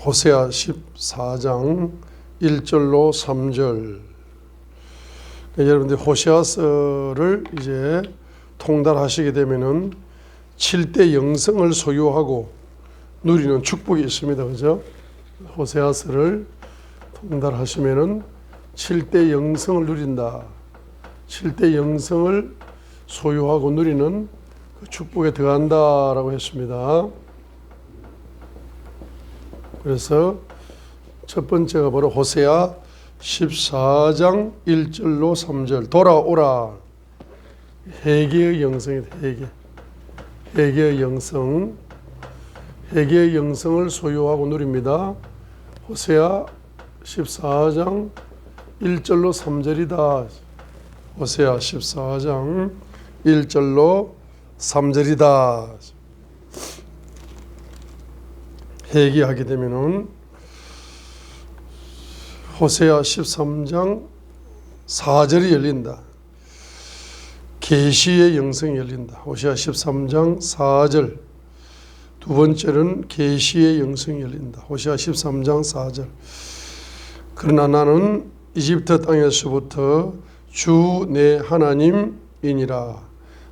호세아 14장 1절로 3절. 여러분들 호세아서를 이제 통달하시게 되면은 7대 영성을 소유하고 누리는 축복이 있습니다. 그죠? 호세아서를 통달하시면은 7대 영성을 누린다. 7대 영성을 소유하고 누리는 그 축복에 들어간다라고 했습니다. 그래서 첫 번째가 바로 호세아 14장 1절로 3절. 돌아오라. 회개의 영성이다. 회개의 영성. 회개의 영성을 소유하고 누립니다. 호세아 14장 1절로 3절이다. 호세아 14장 1절로 3절이다. 회개하게 되면은 호세아 13장 4절이 열린다. 계시의 영성이 열린다. 호세아 13장 4절. 두 번째는 계시의 영성이 열린다. 호세아 13장 4절. 그러나 나는 이집트 땅에서부터 주 내 하나님이니라.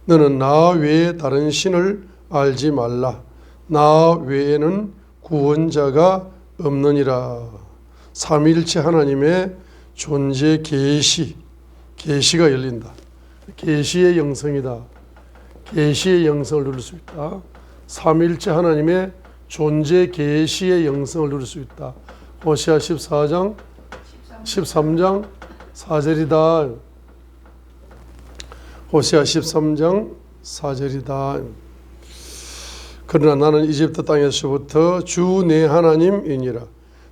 너는 나 외에 다른 신을 알지 말라. 나 외에는 구원자가 없느니라. 삼위일체 하나님의 존재 계시가 열린다. 계시의 영성이다. 계시의 영성을 누릴 수 있다. 삼위일체 하나님의 존재 계시의 영성을 누릴 수 있다. 호세아 13장 4절이다. 호세아 13장 4절이다. 그러나 나는 이집트 땅에서부터 주 내 하나님이니라.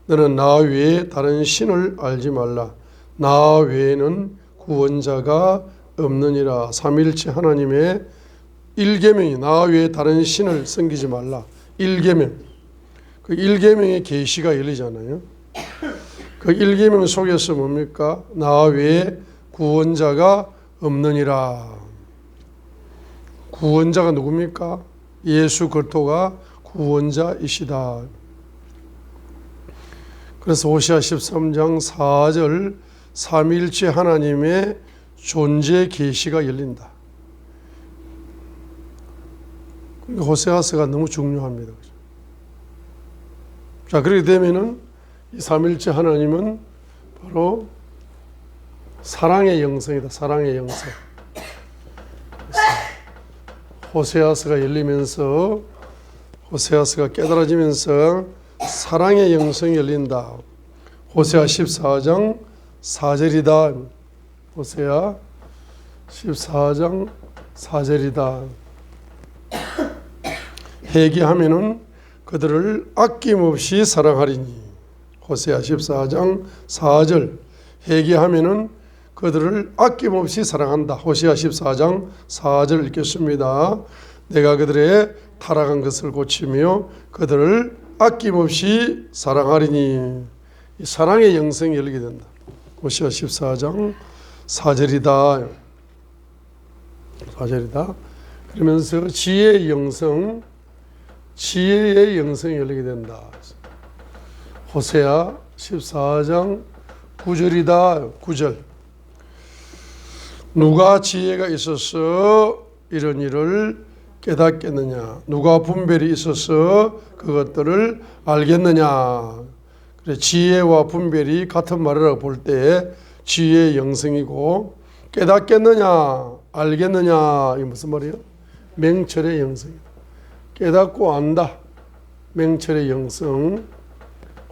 너는 나 외에 다른 신을 알지 말라. 나 외에는 구원자가 없느니라. 삼위일체 하나님의 일계명이 나 외에 다른 신을 섬기지 말라. 일계명. 그 일계명의 계시가 열리잖아요. 그 일계명 속에서 뭡니까? 나 외에 구원자가 없느니라. 구원자가 누굽니까? 예수 그리스도가 구원자이시다. 그래서 호세아 13장 4절 삼위일체 하나님의 존재 계시가 열린다. 호세아서가 너무 중요합니다. 자, 그렇게 되면은 이 삼위일체 하나님은 바로 사랑의 영성이다. 사랑의 영성. 호세아서가 열리면서 호세아서가 깨달아지면서 사랑의 영성이 열린다. 호세아 14장 4절이다. 호세아 14장 4절이다. 회개하면은 그들을 아낌없이 사랑하리니. 호세아 14장 4절. 회개하면은 그들을 아낌없이 사랑한다. 호세아 14장 4절 읽겠습니다. 내가 그들의 타락한 것을 고치며 그들을 아낌없이 사랑하리니. 이 사랑의 영성이 열리게 된다. 호세아 14장 4절이다. 4절이다. 그러면서 지혜의 영성이 열리게 된다. 호세아 14장 9절이다. 9절. 누가 지혜가 있어서 이런 일을 깨닫겠느냐? 누가 분별이 있어서 그것들을 알겠느냐? 그래, 지혜와 분별이 같은 말이라고 볼 때 지혜의 영성이고, 깨닫겠느냐? 알겠느냐? 이게 무슨 말이에요? 맹철의 영성이다. 깨닫고 안다. 맹철의 영성.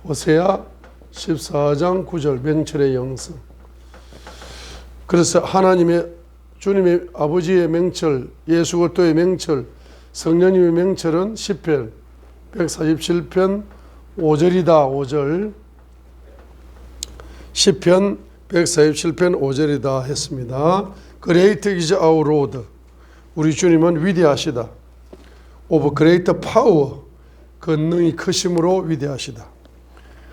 호세아 14장 9절 맹철의 영성. 그래서 하나님의 주님의 아버지의 맹철, 예수 그리스도의 맹철, 성령님의 맹철은 시편 147편 5절이다. 5절. 시편 147편 5절이다 했습니다. Great is our Lord. 우리 주님은 위대하시다. Of great power. 권능이 크심으로 위대하시다.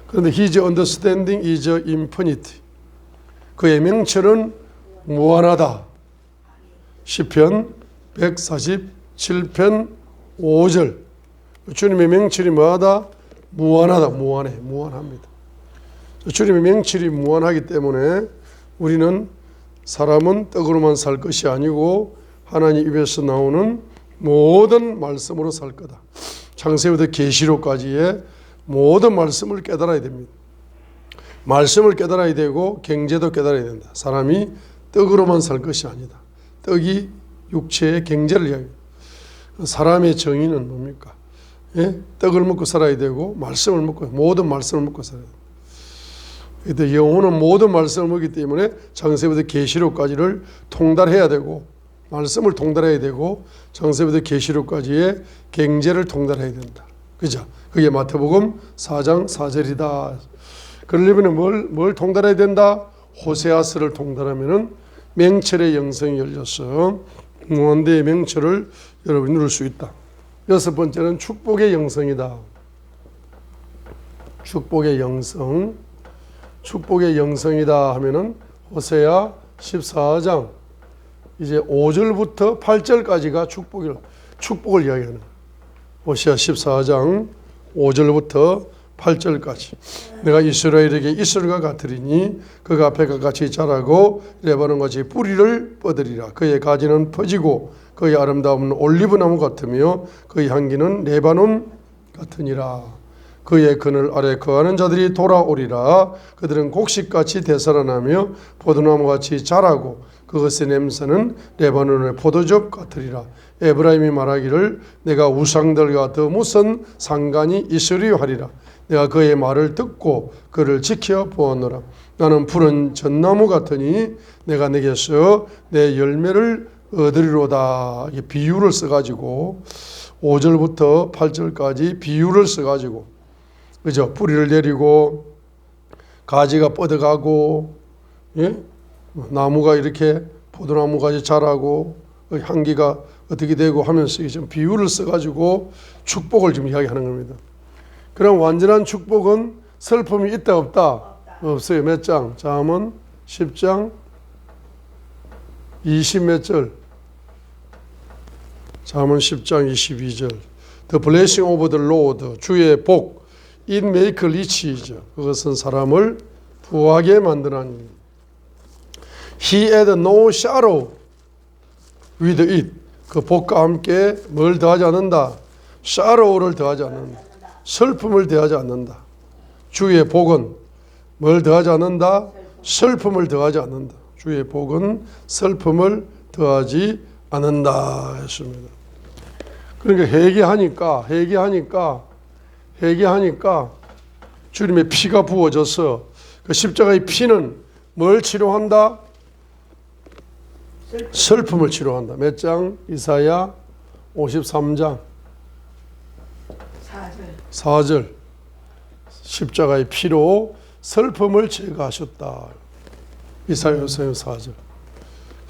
그런데 His understanding is infinite. 그의 맹철은 무한하다. 시편 147편 5절. 주님의 맹철이 뭐하다? 무한하다, 무한해, 무한합니다. 주님의 명철이 무한하기 때문에 우리는 사람은 떡으로만 살 것이 아니고 하나님 입에서 나오는 모든 말씀으로 살 거다. 창세부터 계시록까지의 모든 말씀을 깨달아야 됩니다. 말씀을 깨달아야 되고 경제도 깨달아야 된다. 사람이 떡으로만 살 것이 아니다. 떡이 육체의 경제를 이야기합니다. 사람의 정의는 뭡니까? 예? 떡을 먹고 살아야 되고 말씀을 먹고 모든 말씀을 먹고 살아야 된다. 그런데 영혼은 모든 말씀을 먹기 때문에 창세부터 계시록까지를 통달해야 되고 말씀을 통달해야 되고 창세부터 계시록까지의 경제를 통달해야 된다. 그죠? 그게 마태복음 4장 4절이다. 그러려면 뭘 통달해야 된다? 호세아서를 통달하면은 명철의 영성이 열려서 무한대의 명철을 여러분이 누릴 수 있다. 여섯 번째는 축복의 영성이다. 축복의 영성. 축복의 영성이다 하면은 호세아 14장 이제 5절부터 8절까지가 축복을 이야기하는 거예요. 호세아 14장 5절부터 8절까지. 내가 이스라엘에게 이슬과 같으리니 그가 백과 같이 자라고 레바논같이 뿌리를 뻗으리라. 그의 가지는 퍼지고 그의 아름다움은 올리브나무 같으며 그의 향기는 레바논 같으니라. 그의 그늘 아래 거하는 자들이 돌아오리라. 그들은 곡식같이 되살아나며 포도나무같이 자라고 그것의 냄새는 레바논의 포도즙 같으리라. 에브라임이 말하기를 내가 우상들과 더 무슨 상관이 있으리요 하리라. 내가 그의 말을 듣고 그를 지켜 보았노라. 나는 푸른 전나무 같으니 내가 내게서 내 열매를 얻으리로다. 비유를 써가지고 5절부터 8절까지 비유를 써가지고 그죠? 뿌리를 내리고 가지가 뻗어가고 예? 나무가 이렇게 포도나무까지 자라고 향기가 어떻게 되고 하면서 좀 비유를 써가지고 축복을 좀 이야기하는 겁니다. 그럼 완전한 축복은 슬픔이 있다 없다? 없어요. 몇 장? 잠언 10장 20 몇 절? 잠언 10장 22절. The blessing of the Lord, 주의 복. It make riches. 그것은 사람을 부하게 만드나니. He add no sorrow with it. 그 복과 함께 뭘 더하지 않는다? sorrow를 더하지 않는다. 슬픔을 더하지 않는다. 주의 복은 뭘 더하지 않는다? 슬픔을 더하지 않는다. 주의 복은 슬픔을 더하지 않는다 했습니다. 그러니까 회개하니까 주님의 피가 부어져서 그 십자가의 피는 뭘 치료한다? 슬픔을 치료한다. 몇 장? 이사야 53장 4절. 십자가의 피로 슬픔을 제거하셨다. 이사야 4절.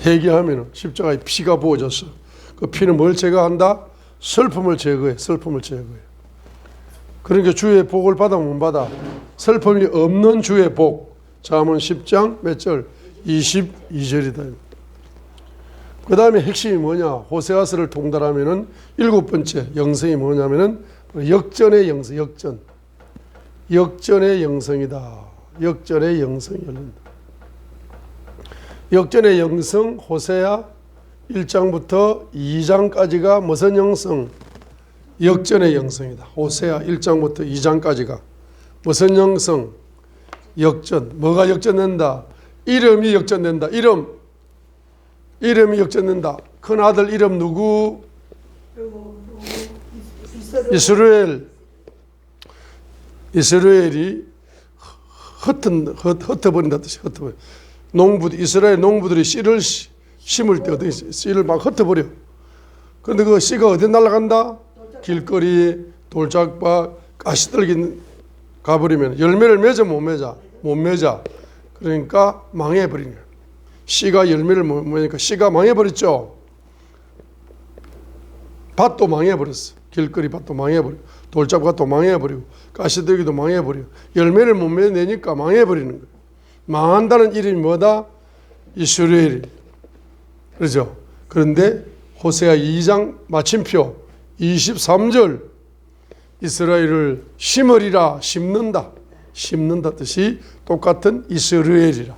회개하면 십자가의 피가 부어져서 그 피는 뭘 제거한다? 슬픔을 제거해. 슬픔을 제거해. 그러니까 주의 복을 받아 못 받아? 슬픔이 없는 주의 복. 잠언 10장 몇 절? 22절이다. 그 다음에 핵심이 뭐냐? 호세아서를 통달하면은 일곱 번째 영성이 뭐냐면은 역전의 영성, 역전의 영성이다. 역전의 영성이 열린다. 역전의 영성 호세아 1장부터 2장까지가 무슨 영성? 역전의 영성이다. 호세아 1장부터 2장까지가 무슨 영성? 역전. 뭐가 역전된다? 이름이 역전된다. 이름이 역전된다. 큰 아들 이름 누구? 이스라엘이 흩어버린다 뜻이 흩어버려. 이스라엘 농부들이 씨를 심을 때 씨를 막 흩어버려. 그런데 그 씨가 어디 날아간다? 길거리, 돌짝밭, 가시떨기 가버리면 열매를 맺어 못 맺어. 그러니까 망해버리는 거야. 씨가 열매를 못 맺으니까 씨가 망해버렸죠. 밭도 망해버렸어. 길거리 밭도 망해버리고 돌짝밭도 망해버리고 가시떨기도 망해버리고 열매를 못 맺으니까 망해버리는 거예요. 망한다는 이름이 뭐다? 이스라엘. 그렇죠? 그런데 호세아 2장 마침표 23절 이스라엘을 심으리라, 심는다. 심는다 뜻이 똑같은 이스라엘이라.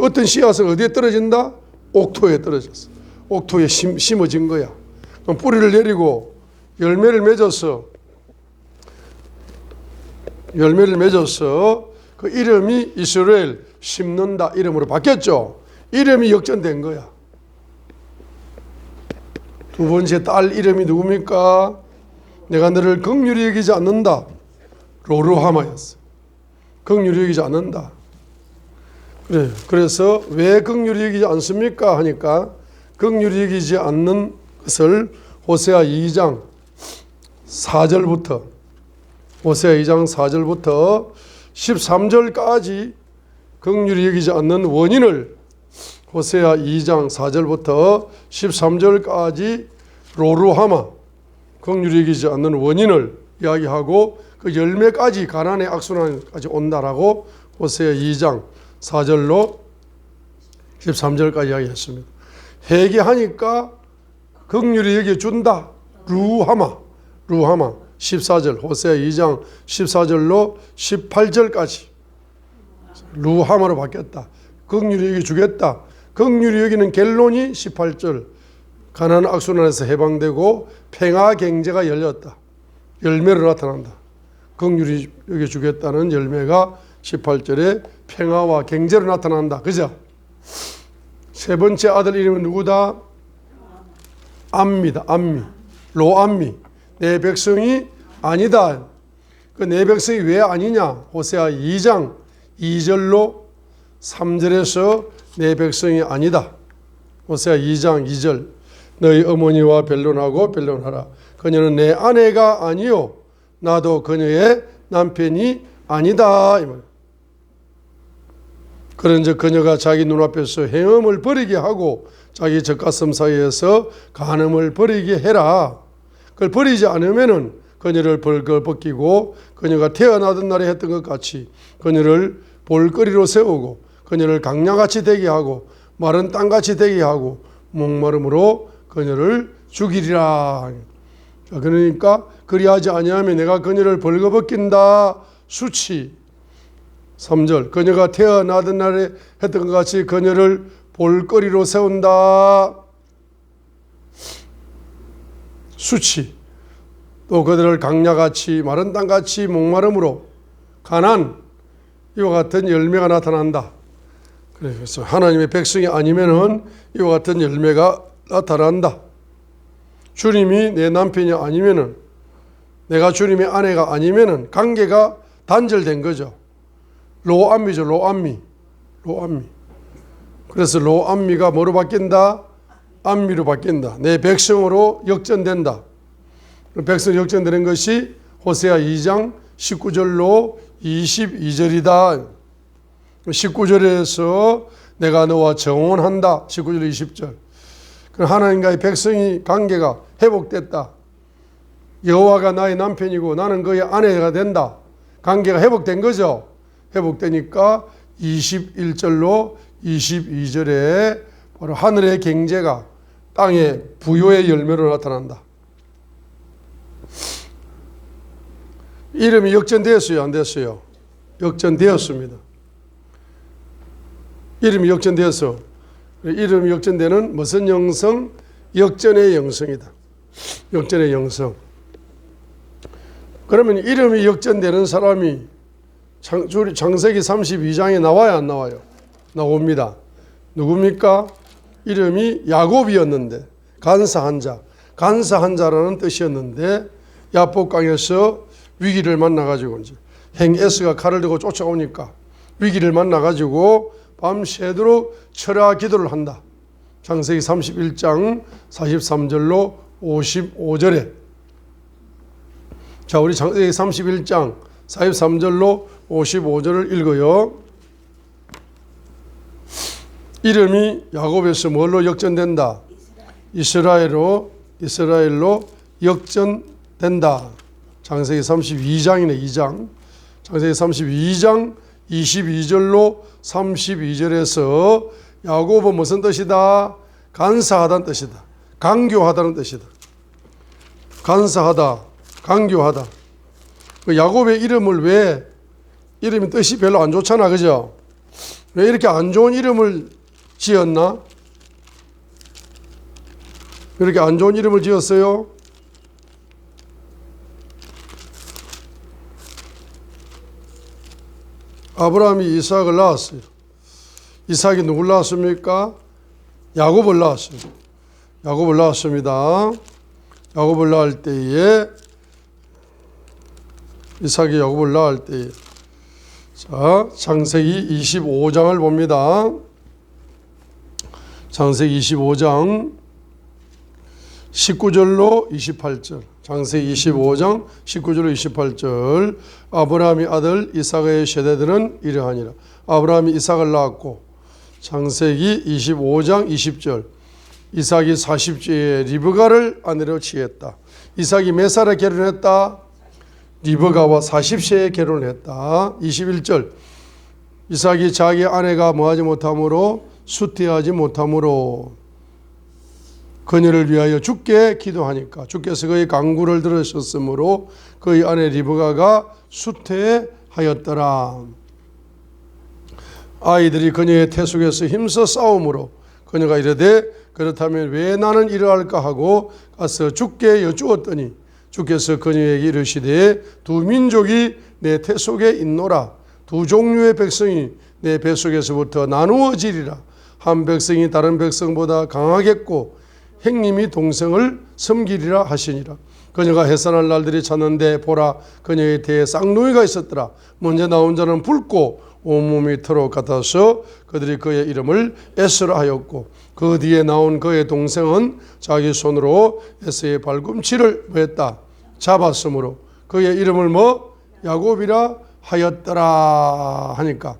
어떤 씨앗은 어디에 떨어진다? 옥토에 떨어졌어. 옥토에 심어진 거야. 그럼 뿌리를 내리고 열매를 맺어서 그 이름이 이스라엘, 심는다 이름으로 바뀌었죠. 이름이 역전된 거야. 두 번째 딸 이름이 누굽니까? 내가 너를 긍휼히 여기지 않는다. 로루하마였어. 긍휼히 여기지 않는다. 그래. 그래서 왜 긍휼히 여기지 않습니까? 하니까 긍휼히 여기지 않는 것을 호세아 2장 4절부터 13절까지 긍휼히 여기지 않는 원인을 호세아 2장 4절부터 13절까지 로루하마, 긍휼히 여기지 않는 원인을 이야기하고 그 열매까지, 가난의 악순환까지 온다라고 호세아 2장 4절로 13절까지 이야기했습니다. 회개하니까 긍휼히 여겨준다. 루하마 14절, 호세아 2장 14절로 18절까지 루하마로 바뀌었다. 긍휼히 여겨주겠다. 긍휼히 여기는 겔론이 18절, 가난 악순환에서 해방되고 평화 경제가 열렸다. 열매로 나타난다. 긍휼히 여겨주겠다는 열매가 18절에 평화와 경제로 나타난다. 그죠? 세 번째 아들 이름은 누구다? 암미다. 암미. 로암미. 내 백성이 아니다. 그 내 백성이 왜 아니냐? 호세아 2장 2절로 3절에서 내 백성이 아니다. 호세아 2장 2절. 너희 어머니와 변론하고 변론하라. 그녀는 내 아내가 아니요 나도 그녀의 남편이 아니다. 이 말. 그런즉 그녀가 자기 눈앞에서 행음을 버리게 하고 자기 젖가슴 사이에서 간음을 버리게 해라. 그걸 버리지 않으면은 그녀를 벌거벗기고 그녀가 태어나던 날에 했던 것 같이 그녀를 볼거리로 세우고 그녀를 강야같이 되게 하고 마른 땅같이 되게 하고 목마름으로 그녀를 죽이리라. 그러니까 그리하지 아니하면 내가 그녀를 벌거벗긴다. 수치. 3절. 그녀가 태어나던 날에 했던 것 같이 그녀를 볼거리로 세운다. 수치. 또 그들을 강야같이 마른 땅같이 목마름으로 가난, 이와 같은 열매가 나타난다. 그래서 하나님의 백성이 아니면은 이와 같은 열매가 나타난다. 주님이 내 남편이 아니면은, 내가 주님의 아내가 아니면은 관계가 단절된 거죠. 로암미죠. 로암미. 그래서 로암미가 뭐로 바뀐다? 암미로 바뀐다. 내 백성으로 역전된다. 백성 역전되는 것이 호세아 2장 19절로 22절이다. 19절에서 내가 너와 정혼한다. 19절 20절. 하나님과의 백성이 관계가 회복됐다. 여호와가 나의 남편이고 나는 그의 아내가 된다. 관계가 회복된 거죠. 회복되니까 21절로 22절에 바로 하늘의 경제가 땅의 부요의 열매로 나타난다. 이름이 역전되었어요? 안 됐어요? 역전되었습니다. 이름이 역전되어서, 이름이 역전되는 무슨 영성? 역전의 영성이다. 역전의 영성. 그러면 이름이 역전되는 사람이 창세기 32장에 나와야 안 나와요? 나옵니다. 누굽니까? 이름이 야곱이었는데, 간사한 자, 간사한 자라는 뜻이었는데 야복강에서 위기를 만나가지고 이제 행에스가 칼을 들고 쫓아오니까 위기를 만나가지고 밤새도록 철야 기도를 한다. 창세기 31장 43절로 55절에. 자, 우리 창세기 31장 43절로 55절을 읽어요. 이름이 야곱에서 뭘로 역전된다? 이스라엘로 역전된다. 창세기 32장이네. 2장. 창세기 32장 22절로 32절에서 야곱은 무슨 뜻이다? 간사하다는 뜻이다. 강교하다는 뜻이다. 간사하다, 강교하다. 그 야곱의 이름을 왜 이름이 뜻이 별로 안 좋잖아, 그죠? 왜 이렇게 안 좋은 이름을 지었나? 이렇게 안 좋은 이름을 지었어요? 아브라함이 이삭을 낳았어요. 이삭이 누굴 낳았습니까? 야곱을 낳았어요. 야곱을 낳았습니다. 야곱을 낳을 때에 이삭이 야곱을 낳을 때에 자, 창세기 25장을 봅니다. 창세기 25장 19절로 28절. 창세기 25장 19절로 28절. 아브라함의 아들 이삭의 세대들은 이러하니라. 아브라함이 이삭을 낳았고, 창세기 25장 20절. 이삭이 40세에 리브가를 아내로 취했다. 이삭이 몇 살에 결혼했다? 리브가와 40세에 결혼을 했다. 21절. 이삭이 자기 아내가 뭐하지 못함으로, 수태하지 못함으로 그녀를 위하여 주께 기도하니까 주께서 그의 간구를 들으셨으므로 그의 아내 리브가가 수태하였더라. 아이들이 그녀의 태 속에서 힘써 싸움으로 그녀가 이르되 그렇다면 왜 나는 이러할까 하고 가서 주께 여쭈었더니 주께서 그녀에게 이르시되 두 민족이 내 태 속에 있노라. 두 종류의 백성이 내 뱃속에서부터 나누어지리라. 한 백성이 다른 백성보다 강하겠고 형님이 동생을 섬기리라 하시니라. 그녀가 해산할 날들이 찼는데 보라, 그녀의 태에 쌍둥이가 있었더라. 먼저 나온 자는 붉고 온몸이 털옷 같아서 그들이 그의 이름을 에스라 하였고, 그 뒤에 나온 그의 동생은 자기 손으로 에서의 발꿈치를 했다. 잡았으므로 그의 이름을 뭐? 야곱이라 하였더라 하니까.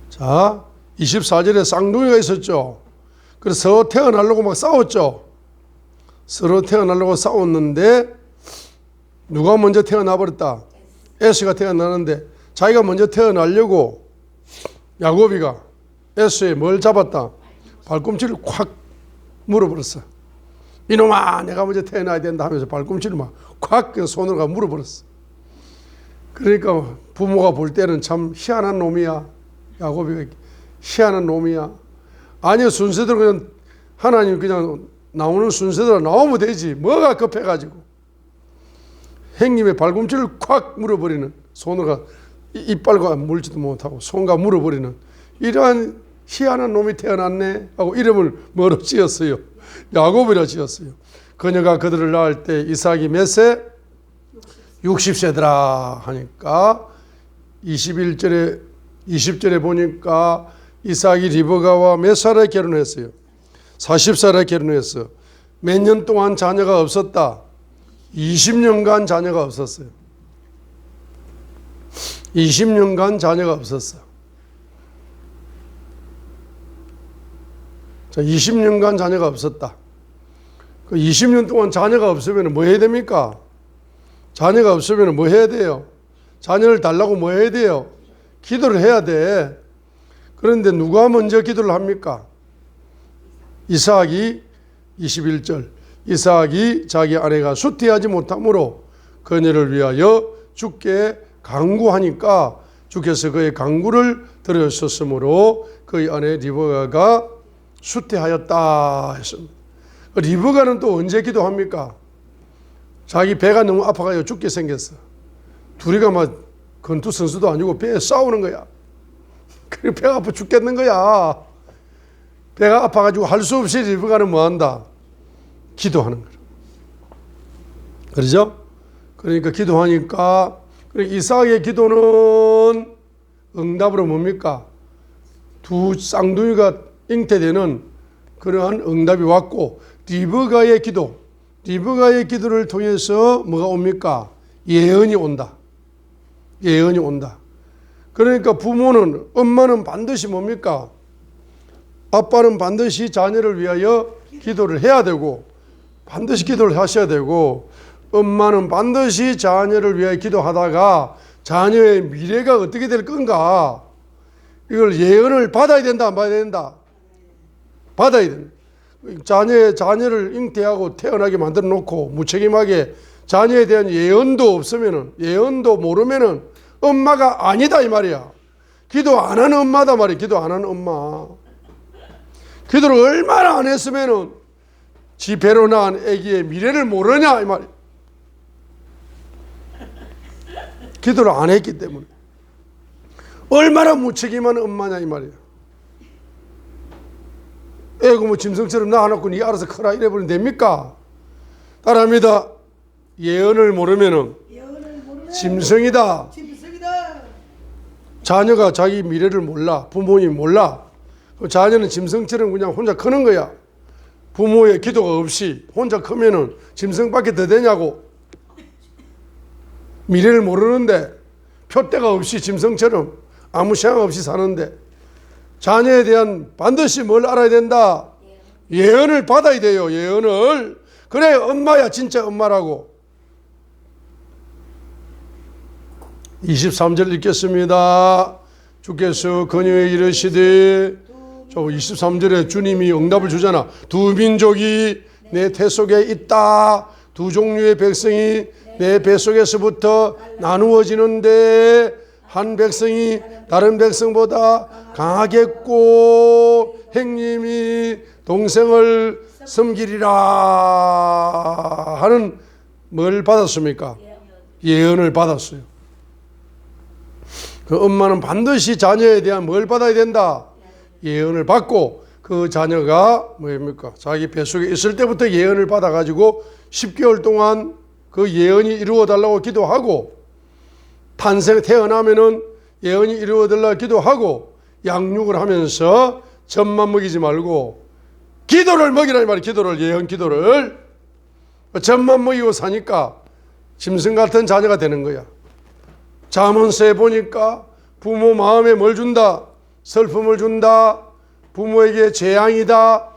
자, 24절에 쌍둥이가 있었죠. 그래서 태어나려고 막 싸웠죠. 서로 태어나려고 싸웠는데 누가 먼저 태어나 버렸다. 에서가 태어나는데 자기가 먼저 태어나려고 야곱이가 에서의 뭘 잡았다. 발꿈치를 콱 물어버렸어. 이놈아, 내가 먼저 태어나야 된다 하면서 발꿈치를 막 콱 손으로 물어버렸어. 그러니까 부모가 볼 때는 참 희한한 놈이야. 야곱이가 희한한 놈이야. 아니, 순서대로 그냥 하나님 그냥 나오는 순서대로 나오면 되지. 뭐가 급해가지고. 형님의 발꿈치를 콱 물어버리는, 손으로 이빨과 물지도 못하고 손과 물어버리는 이러한 희한한 놈이 태어났네 하고 이름을 뭐로 지었어요? 야곱이라 지었어요. 그녀가 그들을 낳을 때 이삭이 몇 세? 60세더라 하니까 20절에 보니까 이삭이 리브가와 몇 살에 결혼했어요? 40살에 결혼했어요. 몇 년 동안 자녀가 없었다? 20년간 자녀가 없었어요. 20년간 자녀가 없었어. 자, 20년간 자녀가 없었다. 그 20년 동안 자녀가 없으면 뭐 해야 됩니까? 자녀가 없으면 뭐 해야 돼요? 자녀를 달라고 뭐 해야 돼요? 기도를 해야 돼. 그런데 누가 먼저 기도를 합니까? 이삭이 21절. 이삭이 자기 아내가 수태하지 못함으로 그녀를 위하여 주께 간구하니까 주께서 그의 간구를 들으셨으므로 그의 아내 리브가가 수태하였다 했습니다. 리브가는 또 언제 기도합니까? 자기 배가 너무 아파가지고 죽게 생겼어. 둘이가 막 권투 선수도 아니고 배에 싸우는 거야. 그리고 배가 아파 죽겠는 거야. 배가 아파가지고 할 수 없이 리브가는 뭐 한다? 기도하는 거야. 그러죠? 그러니까 기도하니까 이삭의 기도는 응답으로 뭡니까? 두 쌍둥이가 잉태되는 그러한 응답이 왔고, 리브가의 기도를 통해서 뭐가 옵니까? 예언이 온다. 예언이 온다. 그러니까 부모는, 엄마는 반드시 뭡니까? 아빠는 반드시 자녀를 위하여 기도를 해야 되고, 반드시 기도를 하셔야 되고, 엄마는 반드시 자녀를 위하여 기도하다가 자녀의 미래가 어떻게 될 건가, 이걸 예언을 받아야 된다, 안 받아야 된다? 받아야 된다. 자녀를 잉태하고 태어나게 만들어 놓고 무책임하게 자녀에 대한 예언도 없으면은, 예언도 모르면은 엄마가 아니다 이 말이야. 기도 안 하는 엄마다 말이야. 기도 안 하는 엄마. 기도를 얼마나 안 했으면은 지 배로 낳은 아기의 미래를 모르냐 이 말이야. 기도를 안 했기 때문에. 얼마나 무책임한 엄마냐 이 말이야. 애고 뭐 짐승처럼 낳아놓고 니 알아서 크라 이래버리면 됩니까? 따라합니다. 예언을 모르면은 짐승이다. 자녀가 자기 미래를 몰라. 부모님이 몰라. 자녀는 짐승처럼 그냥 혼자 크는 거야. 부모의 기도가 없이 혼자 크면은 짐승밖에 더 되냐고. 미래를 모르는데 표대가 없이 짐승처럼 아무 생각 없이 사는데 자녀에 대한 반드시 뭘 알아야 된다? 예언을 받아야 돼요. 예언을. 그래 엄마야 진짜 엄마라고. 23절 읽겠습니다. 주께서 그녀에 이르시되, 저 23절에 주님이 응답을 주잖아. 두 민족이 내 태 속에 있다. 두 종류의 백성이 내 뱃속에서부터 나누어지는데 한 백성이 다른 백성보다 강하겠고 형님이 동생을 섬기리라 하는 뭘 받았습니까? 예언을 받았어요. 그 엄마는 반드시 자녀에 대한 뭘 받아야 된다? 예언을 받고 그 자녀가 뭡니까? 자기 뱃속에 있을 때부터 예언을 받아가지고 10개월 동안 그 예언이 이루어달라고 기도하고 태어나면은 예언이 이루어달라고 기도하고 양육을 하면서 젖만 먹이지 말고 기도를 먹이라 이 말이야. 기도를, 예언 기도를. 젖만 먹이고 사니까 짐승 같은 자녀가 되는 거야. 잠언서에 보니까 부모 마음에 뭘 준다? 슬픔을 준다. 부모에게 재앙이다.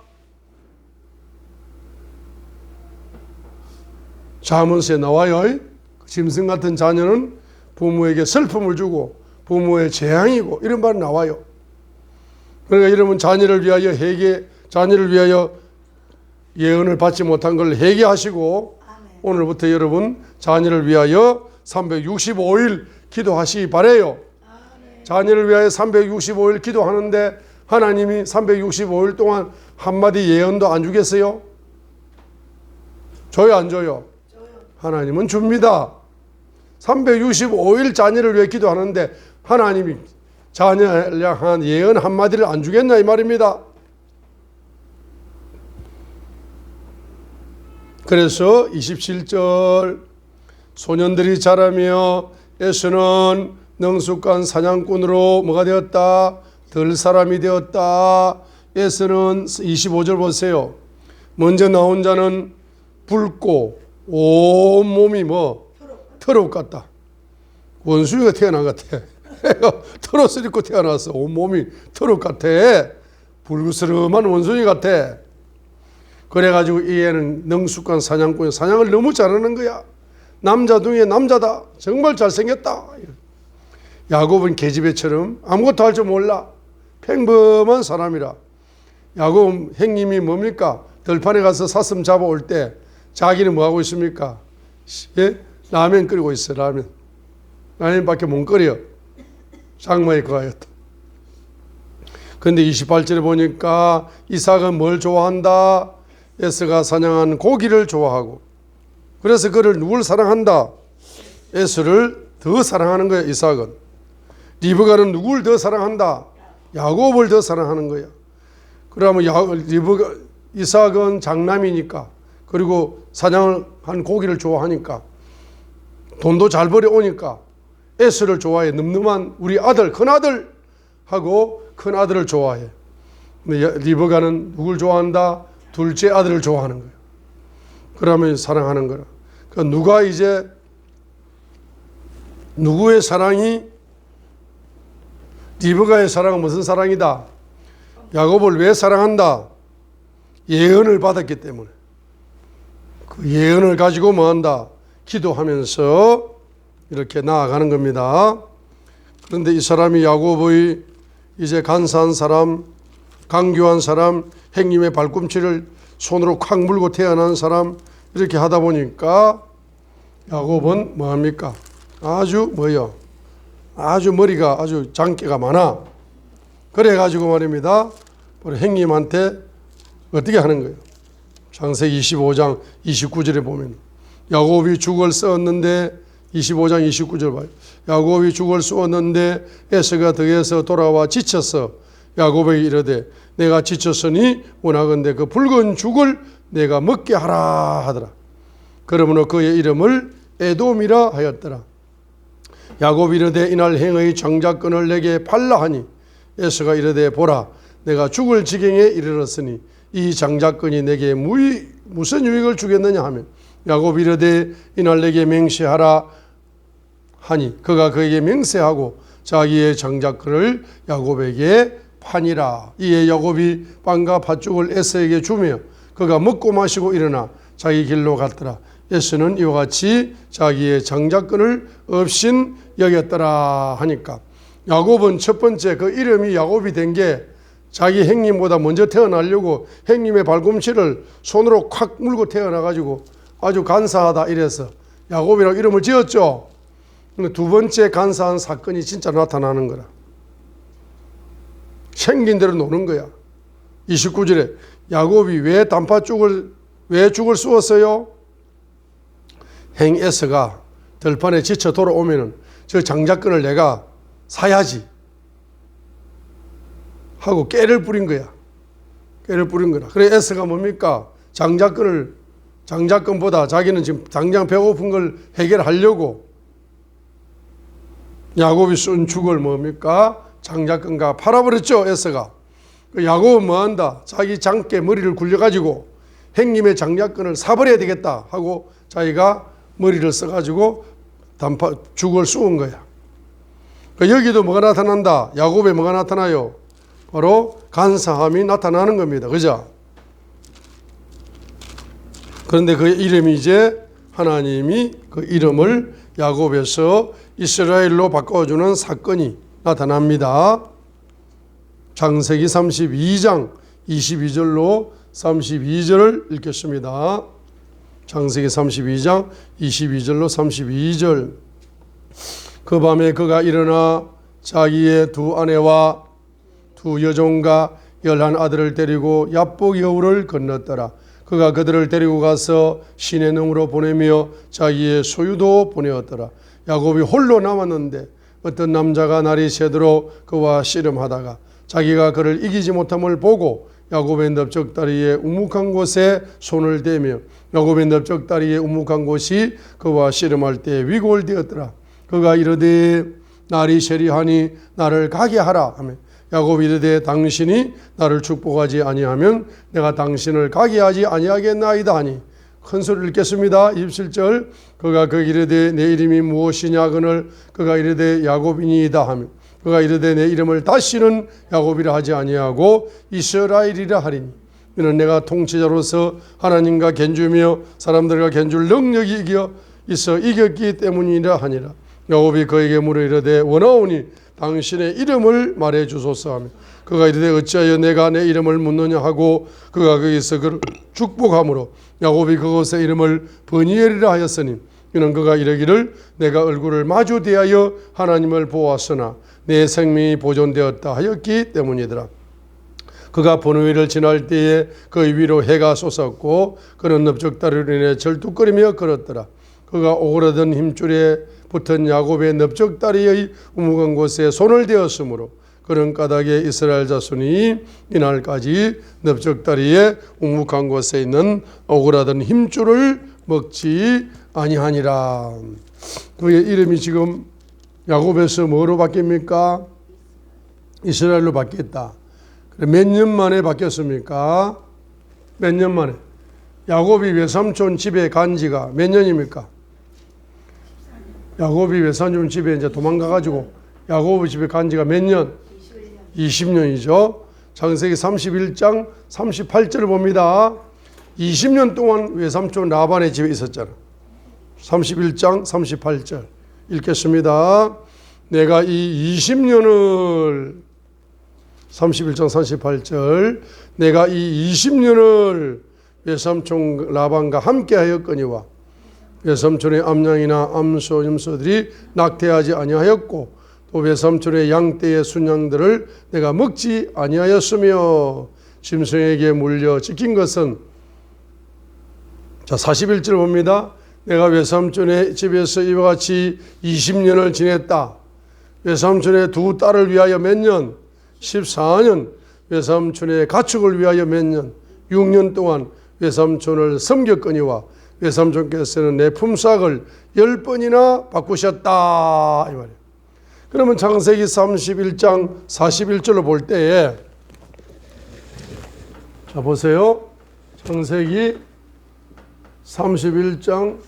잠언서에 나와요. 짐승 같은 자녀는 부모에게 슬픔을 주고 부모의 재앙이고 이런 말이 나와요. 그러니까 여러분 자녀를 위하여 예언을 받지 못한 걸 회개하시고 오늘부터 여러분 자녀를 위하여 365일 기도하시기 바래요. 자녀를 위하여 365일 기도하는데 하나님이 365일 동안 한마디 예언도 안 주겠어요? 줘요 안 줘요? 하나님은 줍니다. 365일 자녀를 위해 기도하는데 하나님이 자녀를 향한 예언 한마디를 안 주겠냐 이 말입니다. 그래서 27절 소년들이 자라며 에서는 능숙한 사냥꾼으로 뭐가 되었다? 들 사람이 되었다. 에서는 25절 보세요. 먼저 나온 자는 붉고 온몸이 트럭 같다. 원숭이가 태어난 것 같아. 트럭을 입고 태어났어. 온몸이 트럭 같아. 불그스름한 원숭이 같아. 그래가지고 이 애는 능숙한 사냥꾼이 사냥을 너무 잘하는 거야. 남자 중에 남자다. 정말 잘생겼다. 야곱은 계집애처럼 아무것도 할 줄 몰라. 평범한 사람이라. 야곱 형님이 뭡니까? 들판에 가서 사슴 잡아올 때 자기는 뭐하고 있습니까? 예? 라면 끓이고 있어. 라면밖에 못 끓여. 장마에 그하였다. 그런데 28절에 보니까 이삭은 뭘 좋아한다? 에서가 사냥한 고기를 좋아하고 그래서 그를 누굴 사랑한다? 에서를 더 사랑하는 거야. 이삭은. 리브가는 누굴 더 사랑한다? 야곱을 더 사랑하는 거야. 그러면 이삭은 장남이니까 그리고 사냥을 한 고기를 좋아하니까 돈도 잘 벌어오니까 에서를 좋아해. 늠름한 우리 아들, 큰아들하고 큰아들을 좋아해. 근데 리브가는 누굴 좋아한다? 둘째 아들을 좋아하는 거예요. 그러면 사랑하는 거라. 그러니까 누가 이제 누구의 사랑이 리브가의 사랑은 무슨 사랑이다? 야곱을 왜 사랑한다? 예언을 받았기 때문에. 그 예언을 가지고 뭐한다? 기도하면서 이렇게 나아가는 겁니다. 그런데 이 사람이 야곱의 이제 간사한 사람, 강교한 사람, 행님의 발꿈치를 손으로 콱 물고 태어난 사람, 이렇게 하다 보니까 야곱은 뭐합니까? 아주 아주 머리가 아주 장기가 많아. 그래가지고 말입니다, 우리 행님한테 어떻게 하는 거예요? 창세기 25장 29절에 보면 야곱이 죽을 쏘았는데, 25장 29절 봐요. 야곱이 죽을 쏘았는데 에서가 덕에서 돌아와 지쳐서 야곱에게 이르되 내가 지쳤으니 원하건대 그 붉은 죽을 내가 먹게 하라 하더라. 그러므로 그의 이름을 에돔이라 하였더라. 야곱이 이르되 이날 행의 장자권을 내게 팔라 하니 에서가 이르되 보라 내가 죽을 지경에 이르렀으니 이 장자권이 내게 무슨 유익을 주겠느냐 하면 야곱이 이르되 이날 내게 맹세하라 하니 그가 그에게 맹세하고 자기의 장자권을 야곱에게 파니라. 이에 야곱이 빵과 팥죽을 에서에게 주며 그가 먹고 마시고 일어나 자기 길로 갔더라. 에서는 이와 같이 자기의 장자권을 없인 여겼더라 하니까, 야곱은 첫 번째 그 이름이 야곱이 된 게 자기 형님보다 먼저 태어나려고 형님의 발꿈치를 손으로 콱 물고 태어나가지고 아주 간사하다 이래서 야곱이라고 이름을 지었죠. 근데 두 번째 간사한 사건이 진짜 나타나는 거라. 생긴 대로 노는 거야. 29절에 야곱이 왜 죽을 쏘았어요? 행 에서가 들판에 지쳐 돌아오면은 저 장자권을 내가 사야지 하고 깨를 뿌린 거야. 깨를 뿌린 거라. 그래 에서가 뭡니까? 장자권보다 자기는 지금 당장 배고픈 걸 해결하려고 야곱이 쏜 죽을 뭡니까? 장자권과 팔아버렸죠. 에서가. 야곱은 뭐한다? 자기 장께 머리를 굴려가지고 형님의 장자권을 사버려야 되겠다 하고 자기가 머리를 써가지고 죽을 쏘은 거야. 여기도 뭐가 나타난다? 야곱에 뭐가 나타나요? 바로 간사함이 나타나는 겁니다. 그죠? 그런데 그 이름이 이제 하나님이 그 이름을 야곱에서 이스라엘로 바꿔주는 사건이 나타납니다. 창세기 32장 22절로 32절을 읽겠습니다. 창세기 32장 22절로 32절. 그 밤에 그가 일어나 자기의 두 아내와 두 여종과 11 아들을 데리고 야복 여우를 건넜더라. 그가 그들을 데리고 가서 시내 능으로 보내며 자기의 소유도 보내었더라. 야곱이 홀로 남았는데 어떤 남자가 날이 새도록 그와 씨름하다가 자기가 그를 이기지 못함을 보고 야곱의 넓적다리의 우묵한 곳에 손을 대며 야곱의 넓적다리의 우묵한 곳이 그와 씨름할 때 위골되었더라. 그가 이르되 날이 세리하니 나를 가게 하라 하며 야곱이 이르되 당신이 나를 축복하지 아니하면 내가 당신을 가게 하지 아니하겠나이다 하니, 큰 소리를 읽겠습니다. 27절. 그가 그 이르되 내 이름이 무엇이냐 그늘 그가 이르되 야곱이니이다 하며 그가 이르되 내 이름을 다시는 야곱이라 하지 아니하고 이스라엘이라 하리니 이는 내가 통치자로서 하나님과 견주며 사람들과 견줄 능력이 있어 이겼기 때문이라 하니라. 야곱이 그에게 물어 이르되 원하오니 당신의 이름을 말해 주소서 하며 그가 이르되 어찌하여 내가 내 이름을 묻느냐 하고 그가 거기서 그를 축복함으로 야곱이 그곳의 이름을 버니엘이라 하였으니 이는 그가 이르기를 내가 얼굴을 마주 대하여 하나님을 보았으나 내 생명이 보존되었다 하였기 때문이더라. 그가 버누엘을 지날 때에 그 위로 해가 솟았고 그는 넓적다리로 인해 절뚝거리며 걸었더라. 그가 오그라든 힘줄에 붙은 야곱의 넓적다리의 우묵한 곳에 손을 대었으므로 그는 까닭에 이스라엘 자손이 이날까지 넓적다리의 우묵한 곳에 있는 오그라든 힘줄을 먹지 아니하니라. 그의 이름이 지금 야곱에서 뭐로 바뀝니까? 이스라엘로 바뀌었다. 몇 년 만에 바뀌었습니까? 몇 년 만에? 야곱이 외삼촌 집에 간 지가 몇 년입니까? 야곱이 외삼촌 집에 이제 도망가가지고 야곱 집에 간 지가 몇 년? 20년이죠. 창세기 31장 38절을 봅니다. 20년 동안 외삼촌 라반의 집에 있었잖아. 31장 38절 읽겠습니다. 내가 이 20년을 31장 38절 내가 이 20년을 외삼촌 라반과 함께 하였거니와 외삼촌의 암양이나 암소 염소들이 낙태하지 아니하였고 또 외삼촌의 양떼의 순양들을 내가 먹지 아니하였으며 짐승에게 물려 지킨 것은 자 41절 봅니다. 내가 외삼촌의 집에서 이와 같이 20년을 지냈다. 외삼촌의 두 딸을 위하여 몇 년? 14년. 외삼촌의 가축을 위하여 몇 년? 6년 동안 외삼촌을 섬겼거니와 외삼촌께서는 내 품삯을 10번이나 바꾸셨다 이 말이에요. 그러면 창세기 31장 41절로 볼 때에 자 보세요. 창세기 31장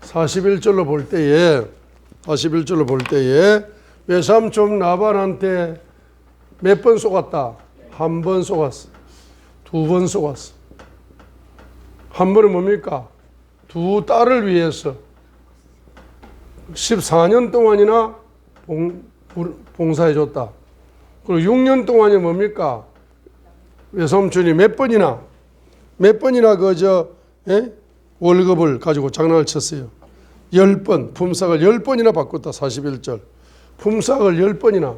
41절로 볼 때에 외삼촌 라반한테 몇 번 쏘갔다? 한 번 쏘갔어. 두 번 쏘갔어. 한 번은 뭡니까? 두 딸을 위해서 14년 동안이나 봉사해 줬다. 그리고 6년 동안이 뭡니까? 외삼촌이 몇 번이나 월급을 가지고 장난을 쳤어요. 10번, 품삯을 10번이나 바꿨다. 41절. 품삯을 10번이나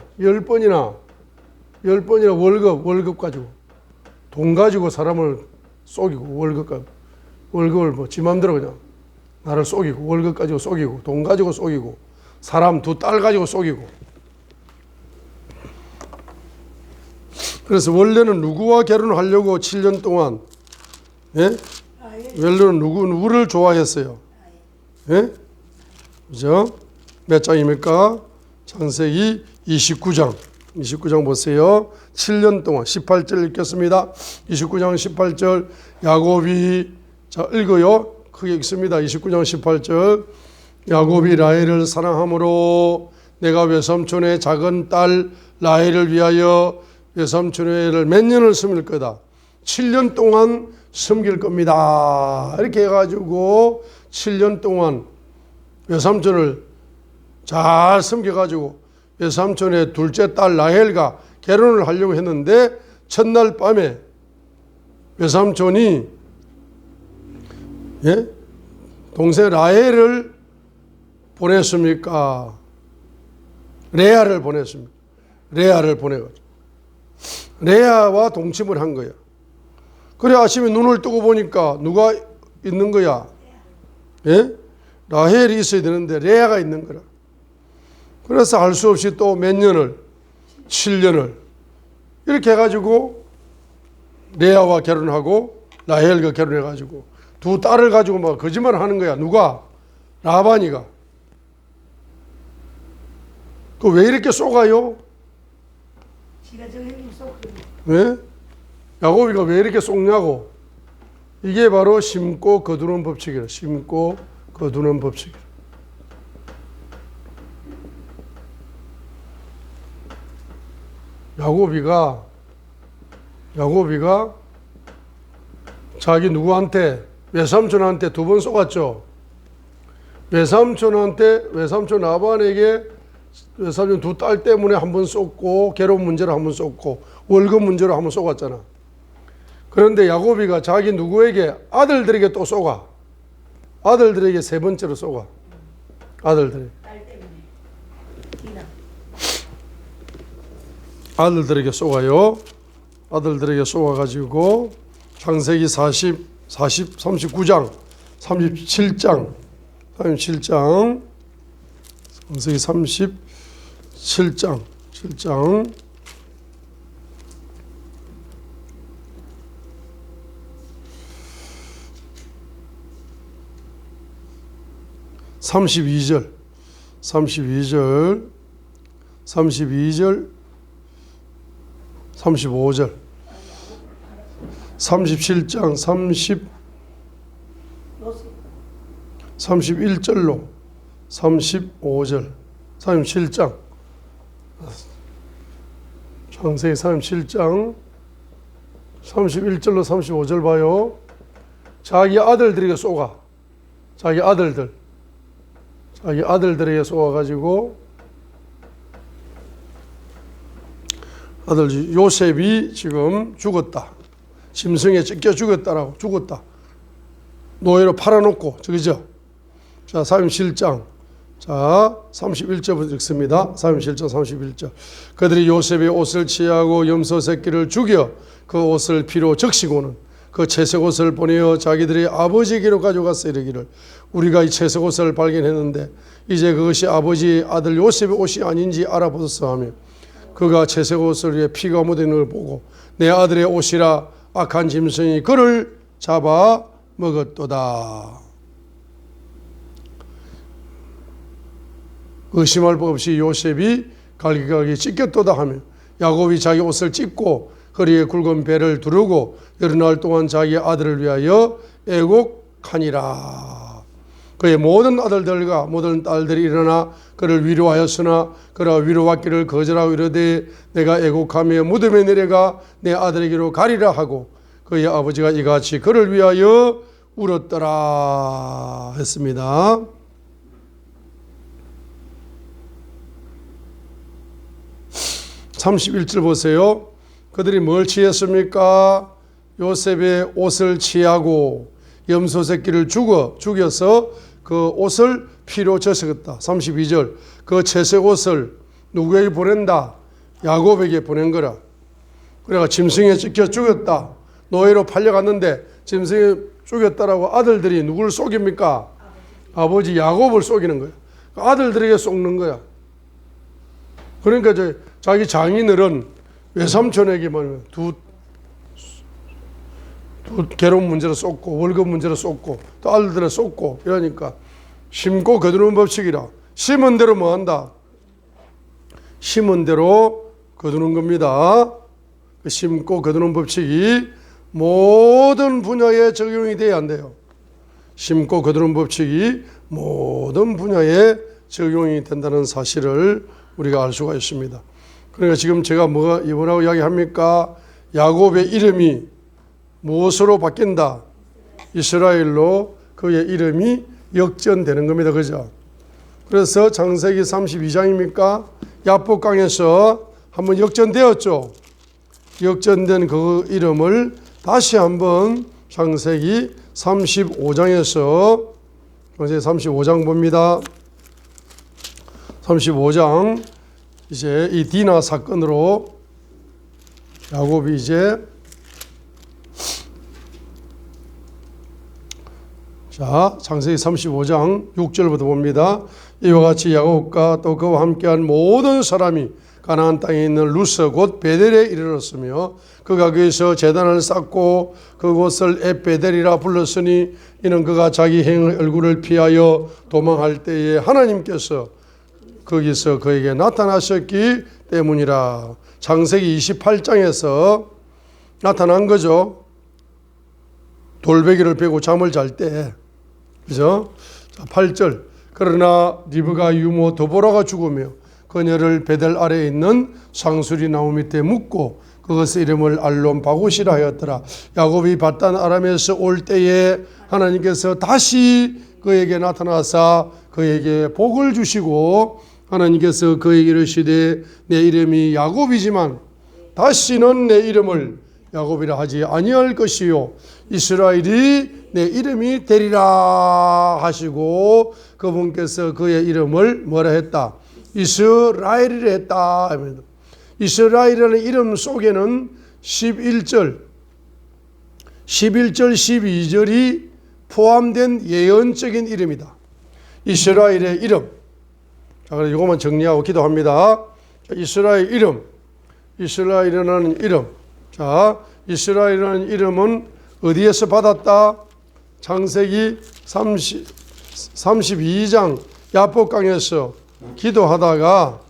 월급 가지고 돈 가지고 사람을 속이고 월급을 뭐 지 맘대로 그냥 나를 속이고 월급 가지고 속이고 돈 가지고 속이고 사람 두 딸 가지고 속이고. 그래서 원래는 누구와 결혼하려고 7년 동안 원래는 누구를 좋아했어요? 그죠? 몇 장입니까? 창세기 29장 보세요. 7년 동안 18절 읽겠습니다. 29장 18절 야곱이 자 읽어요. 크게 읽습니다. 29장 18절 야곱이 라헬을 사랑함으로 내가 외삼촌의 작은 딸 라헬을 위하여 외삼촌의 애를 몇 년을 섬길 거다. 7년 동안 섬길 겁니다. 이렇게 해가지고 7년 동안 외삼촌을 잘 섬겨가지고 외삼촌의 둘째 딸 라헬과 결혼을 하려고 했는데 첫날 밤에 외삼촌이 동생 라헬을 보냈습니까? 레아를 보냈습니까? 레아를 보내가지고 레아와 동침을 한 거야. 그래 아침에 눈을 뜨고 보니까 누가 있는 거야? 라헬이 있어야 되는데 레아가 있는 거라. 그래서 할 수 없이 또 몇 년을 7년을 이렇게 해가지고 레아와 결혼하고 라헬과 결혼해가지고 두 딸을 가지고 막 거짓말을 하는 거야. 누가? 라반이가. 그 왜 이렇게 속아요? 왜? 야곱이가 왜 이렇게 속냐고. 이게 바로 심고 거두는 법칙이라. 심고 거두는 법칙이라. 야곱이가 자기 누구한테? 외삼촌한테 두 번 속았죠. 외삼촌 라반에게 외삼촌 두 딸 때문에 한 번 속고 결혼 문제로 한 번 속고 월급 문제로 한 번 속았잖아. 그런데 야곱이가 자기 누구에게? 아들들에게 또 속아. 아들들에게 세 번째로 속아. 아들들에게. 아들들에게 속아요. 아들들에게 속아가지고 창세기 39장 37장 창세기 37장 32절 35절 37장 31절로 35절 37장 창세기 37장 31절로 35절 봐요. 자기 아들들에게 쏘가. 자기 아들들에게 쏘아가지고 아들 요셉이 지금 죽었다. 짐승에 찢겨 죽었다. 노예로 팔아놓고, 그죠? 자, 사무실장. 자, 31절부터 읽습니다. 사무실장 31절. 그들이 요셉의 옷을 취하고 염소 새끼를 죽여 그 옷을 피로 적시고는 그 채색 옷을 보내어 자기들의 아버지에게로 가져가서 이르기를 우리가 이 채색 옷을 발견했는데 이제 그것이 아버지 아들 요셉의 옷이 아닌지 알아보소서 하며 그가 채색 옷을 위해 피가 묻어 있는 걸 보고 내 아들의 옷이라 악한 짐승이 그를 잡아 먹었도다. 의심할 법 없이 요셉이 갈기갈기 찢겼도다 하며 야곱이 자기 옷을 찢고 허리에 굵은 배를 두르고 여러 날 동안 자기 아들을 위하여 애곡하니라. 그의 모든 아들들과 모든 딸들이 일어나 그를 위로하였으나 그가 위로받기를 거절하고 이르되 내가 애곡하며 무덤에 내려가 내 아들에게로 가리라 하고 그의 아버지가 이같이 그를 위하여 울었더라 했습니다. (31절) 보세요. 그들이 뭘 취했습니까? 요셉의 옷을 취하고 염소 새끼를 죽여서 그 옷을 피로 젖었다. 32절. 그 채색 옷을 누구에게 보낸다? 야곱에게 보낸 거라. 그래가 짐승에 찢겨 죽였다. 노예로 팔려갔는데 짐승에 죽였다라고 아들들이 누구를 속입니까? 아버지 야곱을 속이는 거야. 아들들에게 속는 거야. 그러니까 자기 장인어른 외삼촌에게만 두 결혼 문제로 쏟고 월급 문제로 쏟고 또 아들들을 쏟고 이러니까 심고 거두는 법칙이라. 심은 대로 뭐 한다? 심은 대로 거두는 겁니다. 심고 거두는 법칙이 모든 분야에 적용이 돼야 안 돼요. 심고 거두는 법칙이 모든 분야에 적용이 된다는 사실을 우리가 알 수가 있습니다. 그러니까 지금 제가 뭐라고 이야기합니까? 야곱의 이름이 무엇으로 바뀐다? 이스라엘로 그의 이름이 역전되는 겁니다. 그죠? 그래서 창세기 32장입니까? 야복강에서 한번 역전되었죠. 역전된 그 이름을 다시 한번 창세기 35장에서 창세기 35장 봅니다. 35장 이제 이 디나 사건으로 야곱이 이제 자 창세기 35장 6절부터 봅니다. 이와 같이 야곱과 또 그와 함께한 모든 사람이 가나안 땅에 있는 루스 곧 베델에 이르렀으며 그가 거기서 제단을 쌓고 그곳을 엣베델이라 불렀으니 이는 그가 자기 행의 얼굴을 피하여 도망할 때에 하나님께서 거기서 그에게 나타나셨기 때문이라. 창세기 28장에서 나타난 거죠. 돌베개를 베고 잠을 잘 때. 그죠? 자, 8절. 그러나 리브가 유모 드보라가 죽으며 그녀를 베델 아래에 있는 상수리 나무 밑에 묻고 그것의 이름을 알론 바굿이라 하였더라. 야곱이 밧단 아람에서 올 때에 하나님께서 다시 그에게 나타나사 그에게 복을 주시고 하나님께서 그에게 이르시되 내 이름이 야곱이지만 다시는 내 이름을 야곱이라 하지 아니할 것이요 이스라엘이 내 이름이 되리라 하시고 그분께서 그의 이름을 뭐라 했다? 이스라엘이라 했다. 이스라엘이라는 이름 속에는 11절 12절이 포함된 예언적인 이름이다. 이스라엘의 이름. 자, 그래서 이것만 정리하고 기도합니다. 자, 이스라엘 이름. 이스라엘이라는 이름. 자, 이스라엘이라는 이름은 어디에서 받았다? 창세기 32장 야복강에서 기도하다가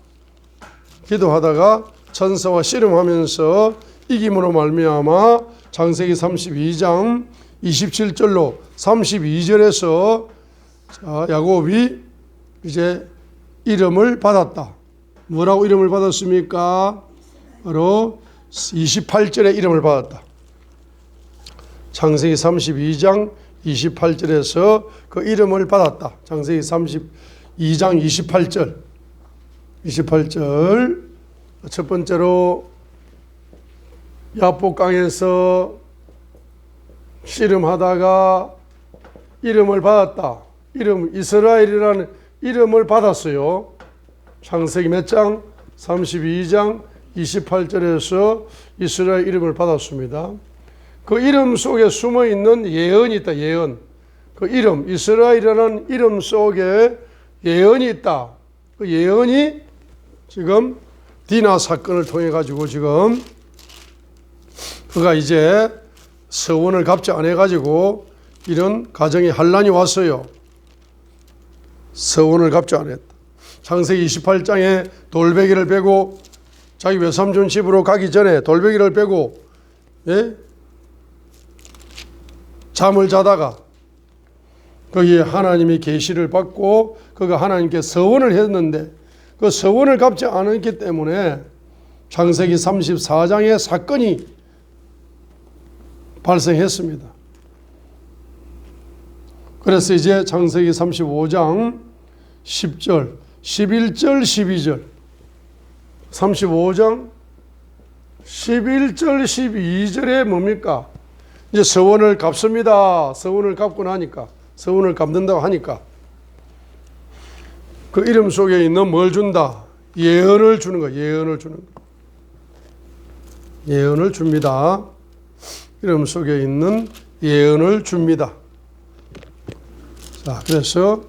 천사와 씨름하면서 이김으로 말미암아 창세기 32장 27절로 32절에서 야곱이 이제 이름을 받았다. 뭐라고 이름을 받았습니까? 바로 28절에 이름을 받았다. 창세기 32장 28절에서 그 이름을 받았다. 창세기 32장 28절 첫 번째로 야복강에서 씨름하다가 이름을 받았다. 이름 이스라엘이라는 이름을 받았어요. 창세기 몇 장? 32장 28절에서 이스라엘 이름을 받았습니다. 그 이름 속에 숨어있는 예언이 있다. 예언. 그 이름 이스라엘이라는 이름 속에 예언이 있다. 그 예언이 지금 디나 사건을 통해 가지고 지금 그가 이제 서원을 갚지 않아 가지고 이런 가정에 환란이 왔어요. 서원을 갚지 않았다. 창세기 28장에 돌베개를 베고 자기 외삼촌 집으로 가기 전에 돌베개를 베고 잠을 자다가 거기에 하나님이 계시를 받고 그가 하나님께 서원을 했는데 그 서원을 갚지 않았기 때문에 창세기 34장의 사건이 발생했습니다. 그래서 이제 창세기 35장 10절, 11절, 12절 35장 11절, 12절에 뭡니까? 이제 서원을 갚습니다. 서원을 갚고 나니까 서원을 갚는다고 하니까 그 이름 속에 있는 뭘 준다? 예언을 주는 거야. 예언을 주는 거야. 예언을 줍니다. 이름 속에 있는 예언을 줍니다. 자, 그래서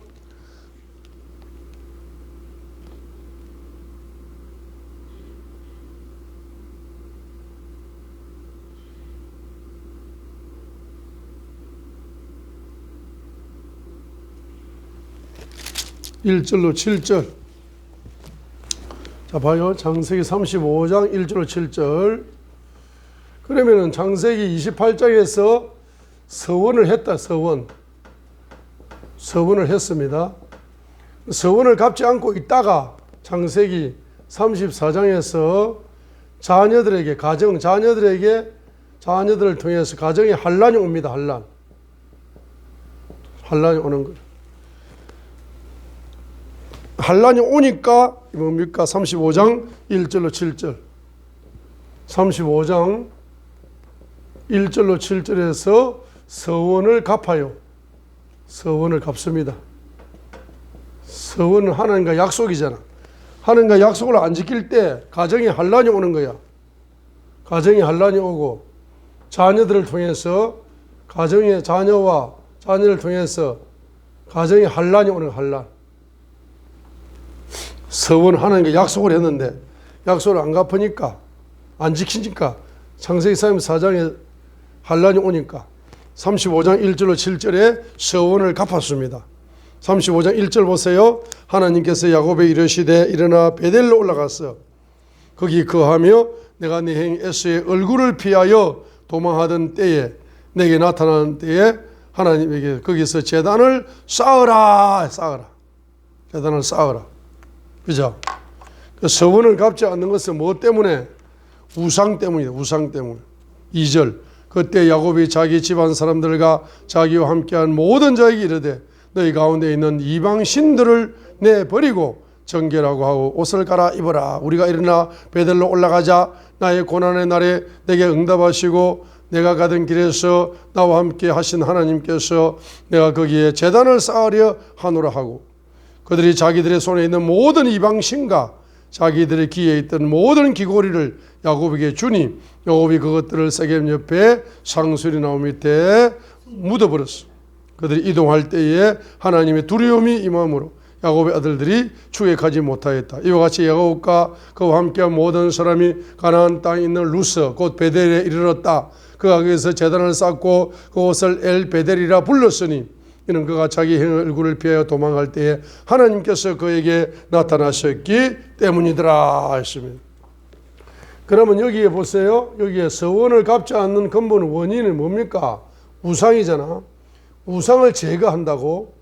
1절로 7절. 자, 봐요. 창세기 35장 1절로 7절. 그러면은 창세기 28장에서 서원을 했다. 서원을 했습니다. 서원을 갚지 않고 있다가 창세기 34장에서 자녀들을 통해서 가정에 환란이 옵니다. 환란이 오는 거예요. 환란이 오니까 뭡니까? 35장 1절로 7절. 35장 1절로 7절에서 서원을 갚아요. 서원을 갚습니다. 서원은 하나님과 약속이잖아. 하나님과 약속을 안 지킬 때 가정에 환란이 오는 거야. 가정에 환란이 오고 자녀들을 통해서 가정의 자녀와 자녀를 통해서 가정에 환란이 오는 환란. 서원 하나님과 약속을 했는데 약속을 안 갚으니까 안 지키니까 창세기 34장에 환란이 오니까 35장 1절로 7절에 서원을 갚았습니다. 35장 1절 보세요. 하나님께서 야곱에 이르시되 일어나 베델로 올라갔어. 거기 거하며 내가 네 형 에서의 얼굴을 피하여 도망하던 때에 내게 나타나는 때에 하나님에게 거기서 제단을 쌓으라. 제단을 쌓으라. 그죠? 서원을 갚지 않는 것은 무엇 때문에? 우상 때문이다. 우상 때문에. 2절. 그때 야곱이 자기 집안 사람들과 자기와 함께한 모든 자에게 이르되 너희 가운데 있는 이방 신들을 내버리고 정결하고 하고 옷을 갈아입어라. 우리가 일어나 베델로 올라가자. 나의 고난의 날에 내게 응답하시고 내가 가던 길에서 나와 함께 하신 하나님께서 내가 거기에 제단을 쌓으려 하노라 하고 그들이 자기들의 손에 있는 모든 이방신과 자기들의 귀에 있던 모든 귀고리를 야곱에게 주니 야곱이 그것들을 세겜 옆에 상수리 나무 밑에 묻어버렸어. 그들이 이동할 때에 하나님의 두려움이 임함으로 야곱의 아들들이 추격하지 못하였다. 이와 같이 야곱과 그와 함께한 모든 사람이 가나안 땅에 있는 루스 곧 베델에 이르렀다. 그가 거기서 제단을 쌓고 그곳을 엘 베델이라 불렀으니 이는 그가 자기 형의 얼굴을 피하여 도망갈 때에 하나님께서 그에게 나타나셨기 때문이더라 했습니다. 그러면 여기에 보세요. 여기에 서원을 갚지 않는 근본 원인은 뭡니까? 우상이잖아. 우상을 제거한다고.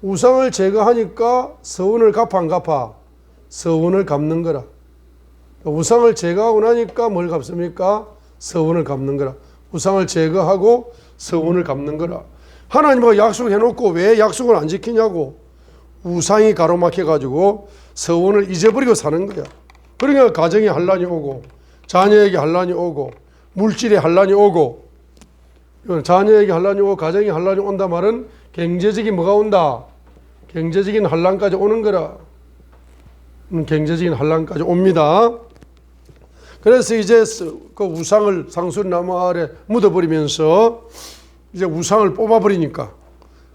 우상을 제거하니까 서원을 갚아 안 갚아? 서원을 갚는 거라. 우상을 제거하고 나니까 뭘 갚습니까? 서원을 갚는 거라. 우상을 제거하고 서원을 갚는 거라. 하나님과 약속해놓고 왜 약속을 안 지키냐고. 우상이 가로막혀가지고 서원을 잊어버리고 사는 거야. 그러니까 가정에 환란이 오고 자녀에게 환란이 오고 물질의 환란이 오고, 자녀에게 환란이 오고 가정에 환란이 온다 말은 경제적인 뭐가 온다? 경제적인 환란까지 오는 거라. 경제적인 환란까지 옵니다. 그래서 이제 그 우상을 상수리나무 아래 묻어버리면서 이제 우상을 뽑아버리니까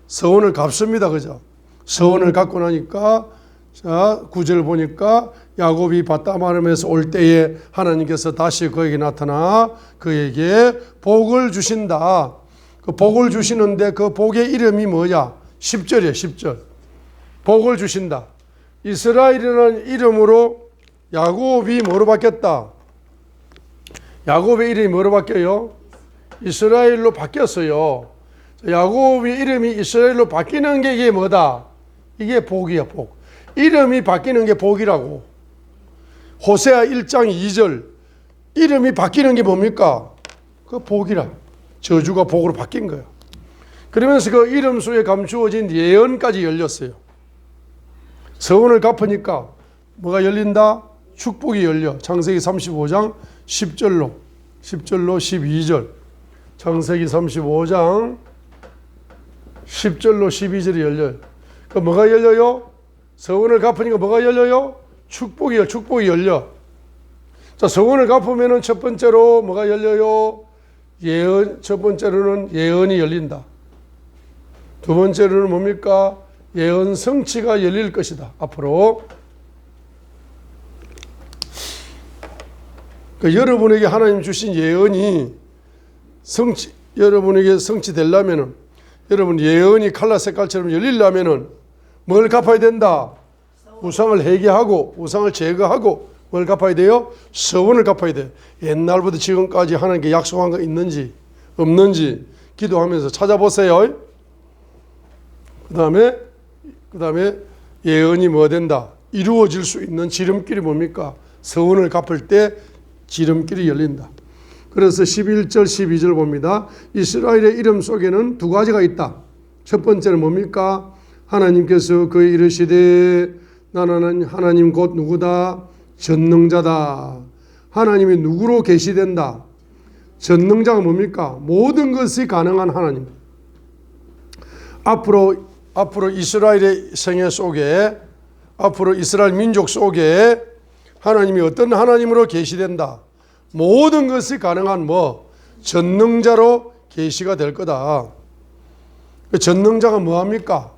서원을 갚습니다. 그죠? 서원을 갚고 나니까, 자, 9절 보니까 야곱이 밧다마름에서 올 때에 하나님께서 다시 그에게 나타나 그에게 복을 주신다. 그 복을 주시는데 그 복의 이름이 뭐냐? 10절이에요. 10절. 복을 주신다. 이스라엘이라는 이름으로 야곱이 뭐로 바뀌었다? 야곱의 이름이 뭐로 바뀌어요? 이스라엘로 바뀌었어요. 야곱의 이름이 이스라엘로 바뀌는 게 이게 뭐다? 이게 복이야, 복. 이름이 바뀌는 게 복이라고. 호세아 1장 2절. 이름이 바뀌는 게 뭡니까? 그 복이라. 저주가 복으로 바뀐 거야. 그러면서 그 이름 속에 감추어진 예언까지 열렸어요. 서원을 갚으니까 뭐가 열린다? 축복이 열려. 창세기 35장 10절로 12절. 창세기 35장 10절로 12절이 열려요. 그 뭐가 열려요? 서원을 갚으니까 뭐가 열려요? 축복이요. 축복이 열려. 자, 서원을 갚으면은 첫 번째로 뭐가 열려요? 예언. 첫 번째로는 예언이 열린다. 두 번째로는 뭡니까? 예언 성취가 열릴 것이다. 앞으로. 그 여러분에게 하나님 주신 예언이 여러분에게 성취되려면은, 여러분 예언이 칼라 색깔처럼 열리려면은 뭘 갚아야 된다? 우상을 회개하고 우상을 제거하고 뭘 갚아야 돼요? 서원을 갚아야 돼요. 옛날부터 지금까지 하나님께 약속한 거 있는지 없는지 기도하면서 찾아보세요. 그 다음에 예언이 뭐 된다? 이루어질 수 있는 지름길이 뭡니까? 서원을 갚을 때 지름길이 열린다. 그래서 11절 12절 봅니다. 이스라엘의 이름 속에는 두 가지가 있다. 첫 번째는 뭡니까? 하나님께서 그의 이르시되 나는 하나님 곧 누구다? 전능자다. 하나님이 누구로 계시된다? 전능자가 뭡니까? 모든 것이 가능한 하나님. 앞으로 이스라엘의 생애 속에, 앞으로 이스라엘 민족 속에 하나님이 어떤 하나님으로 계시된다? 모든 것이 가능한 전능자로 계시가 될 거다. 그 전능자가 뭐합니까?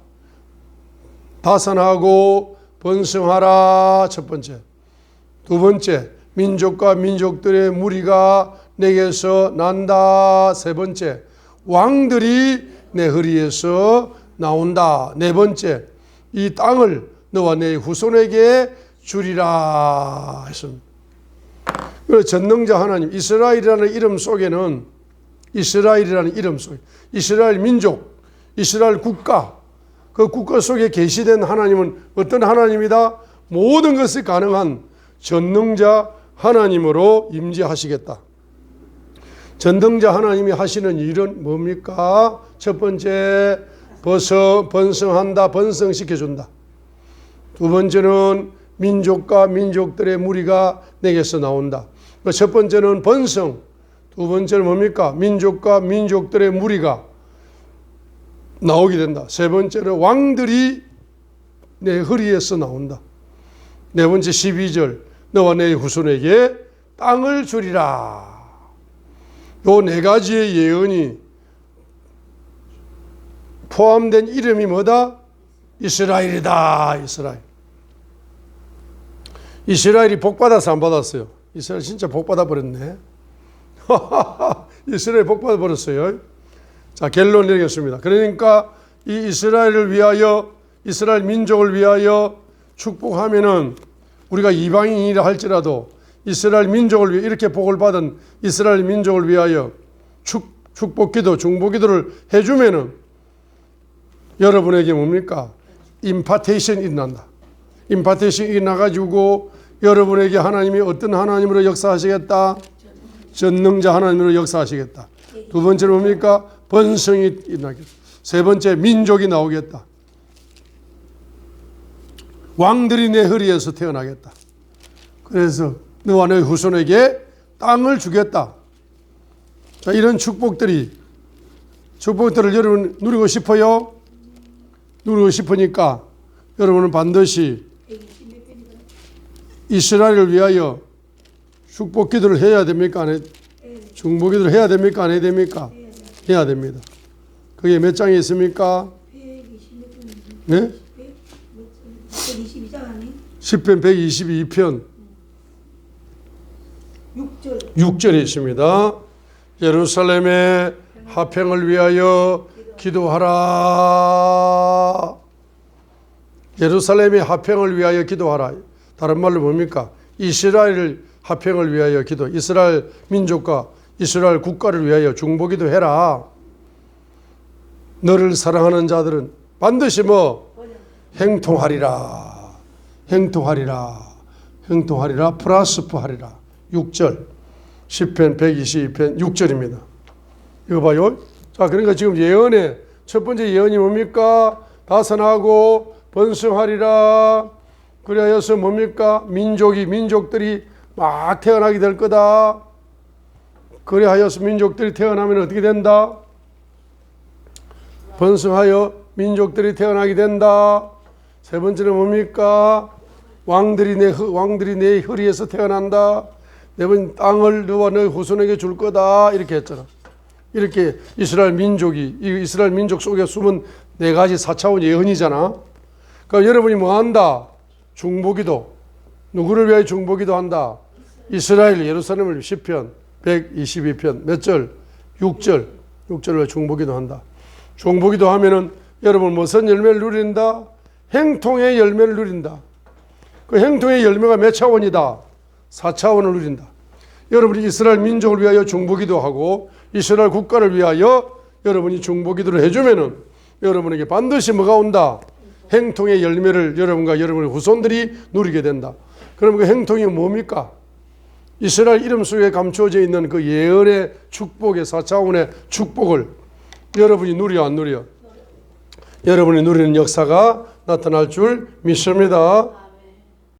다산하고 번성하라. 첫 번째. 두 번째, 민족과 민족들의 무리가 내게서 난다. 세 번째, 왕들이 내 허리에서 나온다. 네 번째, 이 땅을 너와 내 후손에게 주리라 했습니다. 그래서 전능자 하나님, 이스라엘이라는 이름 속에는, 이스라엘이라는 이름 속에 이스라엘 민족, 이스라엘 국가, 그 국가 속에 계시된 하나님은 어떤 하나님이다? 모든 것이 가능한 전능자 하나님으로 임재하시겠다. 전능자 하나님이 하시는 일은 뭡니까? 첫 번째, 번성한다, 번성시켜준다. 두 번째는 민족과 민족들의 무리가 내게서 나온다. 첫 번째는 번성, 두 번째는 뭡니까? 민족과 민족들의 무리가 나오게 된다. 세 번째는 왕들이 내 허리에서 나온다. 네 번째 12절, 너와 내 후손에게 땅을 주리라. 요 네 가지의 예언이 포함된 이름이 뭐다? 이스라엘이다. 이스라엘. 이스라엘이 복받아서 안 받았어요. 이스라엘 진짜 복받아 버렸네. 이스라엘 복받아 버렸어요. 자, 결론 내리겠습니다. 그러니까 이 이스라엘을 위하여, 이스라엘 민족을 위하여 축복하면은 우리가 이방인이라 할지라도 이스라엘 민족을 위해 이렇게 복을 받은 이스라엘 민족을 위하여 축복기도, 중보기도를 해주면은 여러분에게 뭡니까? 임파테이션이 일어난다. 임파테이션이 일어나가지고 여러분에게 하나님이 어떤 하나님으로 역사하시겠다? 전능자 하나님으로 역사하시겠다. 두 번째는 뭡니까? 번성이 일어나겠다. 세 번째, 민족이 나오겠다. 왕들이 내 허리에서 태어나겠다. 그래서 너와 내 후손에게 땅을 주겠다. 자, 이런 축복들을 여러분 누리고 싶어요? 누리고 싶으니까 여러분은 반드시 이스라엘을 위하여 축복 기도를 해야 됩니까? 안 해? 중보 기도를 해야 됩니까? 안 해야 됩니까? 해야 됩니다. 그게 몇 장에 있습니까? 네? 10편 122편 6절에 있습니다. 예루살렘의 화평을 위하여 기도하라. 예루살렘의 화평을 위하여 기도하라. 다른 말로 뭡니까? 이스라엘 화평을 위하여 기도. 이스라엘 민족과 이스라엘 국가를 위하여 중보기도 해라. 너를 사랑하는 자들은 반드시 뭐? 행통하리라. 행통하리라. 행통하리라. 프라스퍼하리라. 6절. 10편 122편 6절입니다. 이거 봐요. 자, 그러니까 지금 예언의 첫 번째 예언이 뭡니까? 다산하고 번성하리라. 그래야서 뭡니까? 민족들이 막 태어나게 될 거다. 그래하여서 민족들이 태어나면 어떻게 된다? 번성하여 민족들이 태어나게 된다. 세 번째는 뭡니까? 왕들이 내 허리에서 태어난다. 네 번 땅을 너와 너의 후손에게 줄 거다. 이렇게 했잖아. 이렇게 이스라엘 민족 속에 숨은 네 가지 4차원 예언이잖아. 그러니까 여러분이 뭐 한다? 중보기도. 누구를 위하여 중보기도 한다? 이스라엘 예루살렘을 10편 122편 몇 절? 6절을 위하여 중보기도 한다. 중보기도 하면은 여러분 무슨 열매를 누린다? 행통의 열매를 누린다. 그 행통의 열매가 몇 차원이다? 4차원을 누린다. 여러분이 이스라엘 민족을 위하여 중보기도 하고 이스라엘 국가를 위하여 여러분이 중보기도를 해주면은 여러분에게 반드시 뭐가 온다? 행통의 열매를 여러분과 여러분의 후손들이 누리게 된다. 그럼 그 행통이 뭡니까? 이스라엘 이름 속에 감추어져 있는 그 예언의 축복의 4차원의 축복을 여러분이 누려 안 누려? 여러분이 누리는 역사가 나타날 줄 믿습니다.